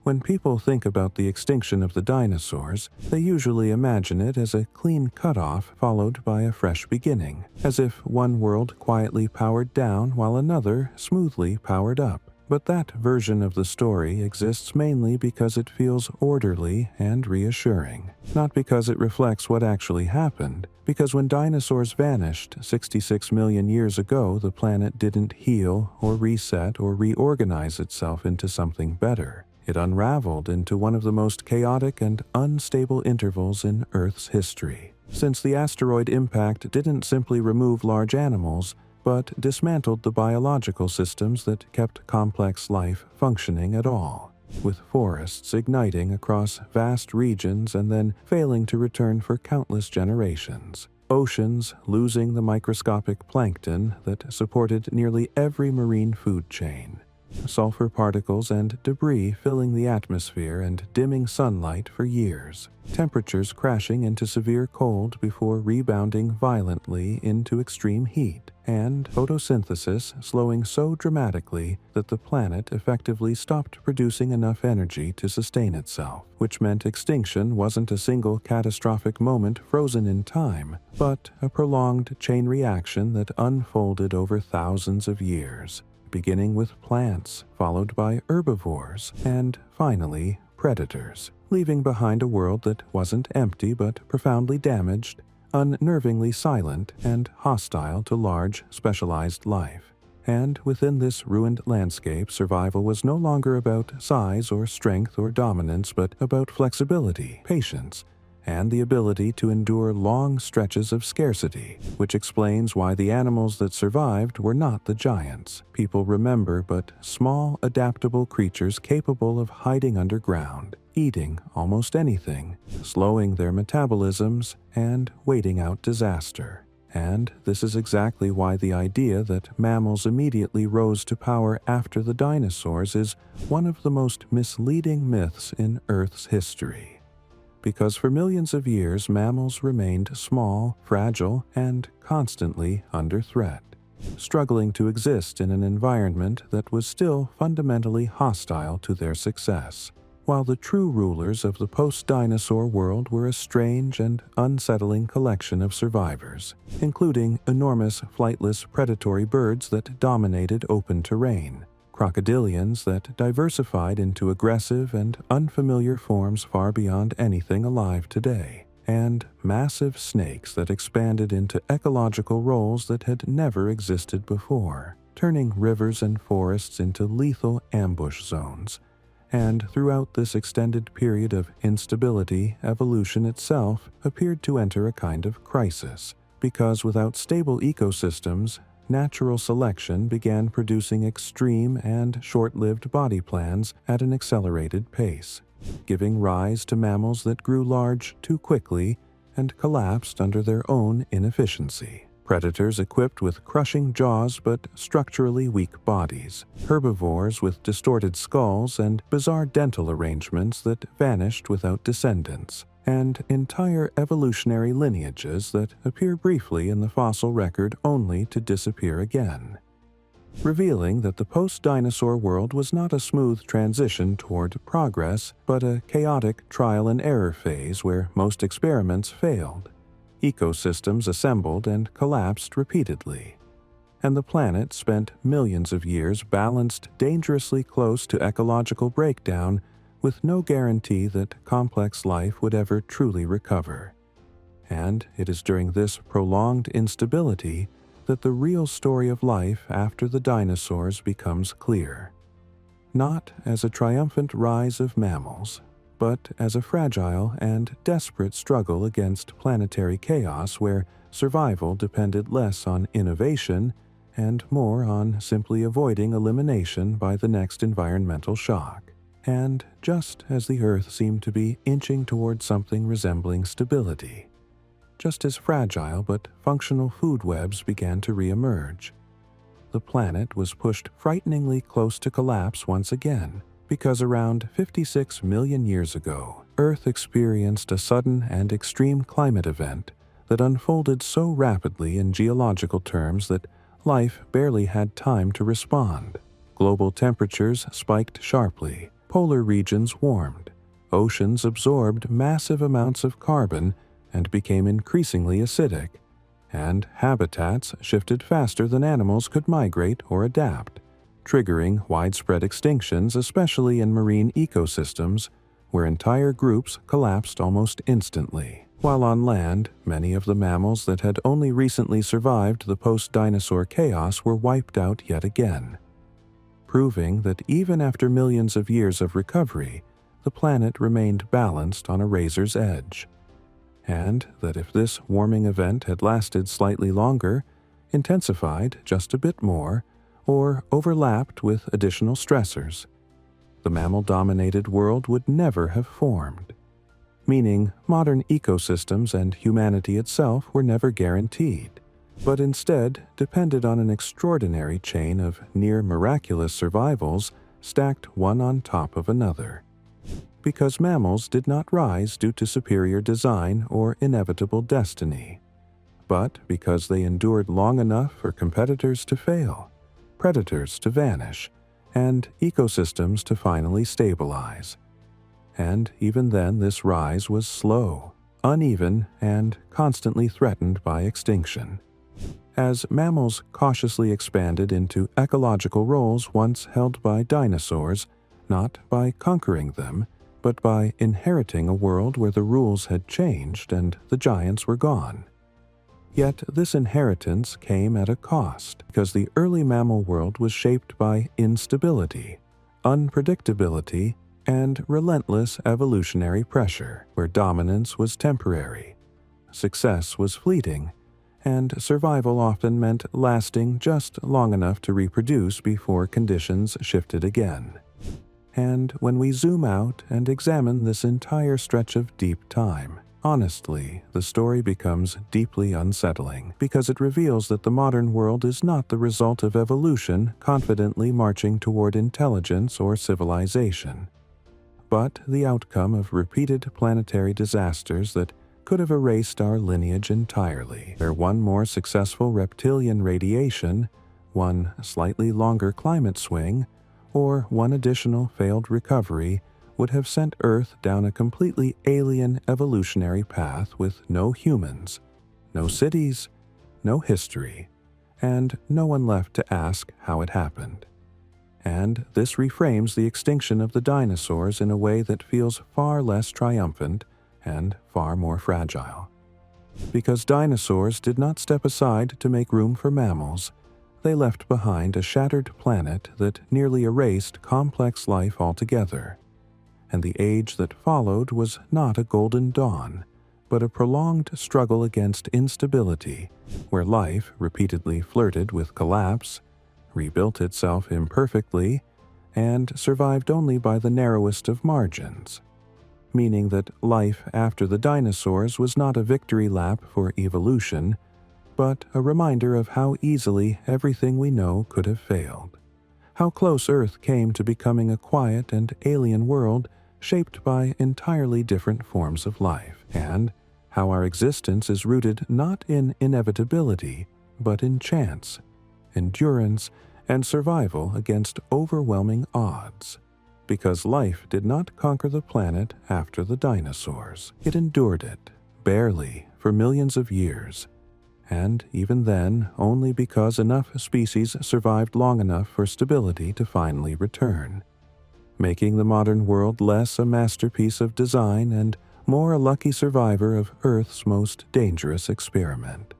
When people think about the extinction of the dinosaurs, they usually imagine it as a clean cutoff followed by a fresh beginning, as if one world quietly powered down while another smoothly powered up. But that version of the story exists mainly because it feels orderly and reassuring, not because it reflects what actually happened. Because when dinosaurs vanished 66 million years ago, the planet didn't heal or reset or reorganize itself into something better. It unraveled into one of the most chaotic and unstable intervals in Earth's history. Since the asteroid impact didn't simply remove large animals, but dismantled the biological systems that kept complex life functioning at all, with forests igniting across vast regions and then failing to return for countless generations, oceans losing the microscopic plankton that supported nearly every marine food chain, sulfur particles and debris filling the atmosphere and dimming sunlight for years, temperatures crashing into severe cold before rebounding violently into extreme heat, and photosynthesis slowing so dramatically that the planet effectively stopped producing enough energy to sustain itself, which meant extinction wasn't a single catastrophic moment frozen in time, but a prolonged chain reaction that unfolded over thousands of years, beginning with plants, followed by herbivores, and finally predators, leaving behind a world that wasn't empty but profoundly damaged, unnervingly silent, and hostile to large, specialized life. And within this ruined landscape, survival was no longer about size or strength or dominance, but about flexibility, patience, and the ability to endure long stretches of scarcity, which explains why the animals that survived were not the giants people remember, but small, adaptable creatures capable of hiding underground, eating almost anything, slowing their metabolisms, and waiting out disaster. And this is exactly why the idea that mammals immediately rose to power after the dinosaurs is one of the most misleading myths in Earth's history. Because for millions of years, mammals remained small, fragile, and constantly under threat, struggling to exist in an environment that was still fundamentally hostile to their success, while the true rulers of the post-dinosaur world were a strange and unsettling collection of survivors, including enormous flightless predatory birds that dominated open terrain, crocodilians that diversified into aggressive and unfamiliar forms far beyond anything alive today, and massive snakes that expanded into ecological roles that had never existed before, turning rivers and forests into lethal ambush zones. And throughout this extended period of instability, evolution itself appeared to enter a kind of crisis, because without stable ecosystems, natural selection began producing extreme and short-lived body plans at an accelerated pace, giving rise to mammals that grew large too quickly and collapsed under their own inefficiency. Predators equipped with crushing jaws but structurally weak bodies, herbivores with distorted skulls and bizarre dental arrangements that vanished without descendants, and entire evolutionary lineages that appear briefly in the fossil record only to disappear again, revealing that the post-dinosaur world was not a smooth transition toward progress, but a chaotic trial-and-error phase where most experiments failed. Ecosystems assembled and collapsed repeatedly, and the planet spent millions of years balanced dangerously close to ecological breakdown with no guarantee that complex life would ever truly recover. And it is during this prolonged instability that the real story of life after the dinosaurs becomes clear. Not as a triumphant rise of mammals, but as a fragile and desperate struggle against planetary chaos where survival depended less on innovation and more on simply avoiding elimination by the next environmental shock. And just as the Earth seemed to be inching toward something resembling stability, just as fragile but functional food webs began to reemerge, the planet was pushed frighteningly close to collapse once again, because around 56 million years ago, Earth experienced a sudden and extreme climate event that unfolded so rapidly in geological terms that life barely had time to respond. Global temperatures spiked sharply, polar regions warmed, oceans absorbed massive amounts of carbon and became increasingly acidic, and habitats shifted faster than animals could migrate or adapt, triggering widespread extinctions, especially in marine ecosystems, where entire groups collapsed almost instantly. While on land, many of the mammals that had only recently survived the post-dinosaur chaos were wiped out yet again, proving that even after millions of years of recovery, the planet remained balanced on a razor's edge, and that if this warming event had lasted slightly longer, intensified just a bit more, or overlapped with additional stressors, the mammal-dominated world would never have formed, meaning modern ecosystems and humanity itself were never guaranteed, but instead depended on an extraordinary chain of near-miraculous survivals stacked one on top of another. Because mammals did not rise due to superior design or inevitable destiny, but because they endured long enough for competitors to fail, predators to vanish, and ecosystems to finally stabilize. And even then, this rise was slow, uneven, and constantly threatened by extinction. As mammals cautiously expanded into ecological roles once held by dinosaurs, not by conquering them, but by inheriting a world where the rules had changed and the giants were gone. Yet this inheritance came at a cost, because the early mammal world was shaped by instability, unpredictability, and relentless evolutionary pressure, where dominance was temporary, success was fleeting, and survival often meant lasting just long enough to reproduce before conditions shifted again. And when we zoom out and examine this entire stretch of deep time, honestly, the story becomes deeply unsettling, because it reveals that the modern world is not the result of evolution confidently marching toward intelligence or civilization, but the outcome of repeated planetary disasters that could have erased our lineage entirely, where one more successful reptilian radiation, one slightly longer climate swing, or one additional failed recovery would have sent Earth down a completely alien evolutionary path with no humans, no cities, no history, and no one left to ask how it happened. And this reframes the extinction of the dinosaurs in a way that feels far less triumphant and far more fragile. Because dinosaurs did not step aside to make room for mammals, they left behind a shattered planet that nearly erased complex life altogether. And the age that followed was not a golden dawn, but a prolonged struggle against instability, where life repeatedly flirted with collapse, rebuilt itself imperfectly, and survived only by the narrowest of margins, meaning that life after the dinosaurs was not a victory lap for evolution, but a reminder of how easily everything we know could have failed, how close Earth came to becoming a quiet and alien world shaped by entirely different forms of life, and how our existence is rooted not in inevitability, but in chance, endurance, and survival against overwhelming odds. Because life did not conquer the planet after the dinosaurs. It endured it, barely, for millions of years, and even then only because enough species survived long enough for stability to finally return, making the modern world less a masterpiece of design and more a lucky survivor of Earth's most dangerous experiment.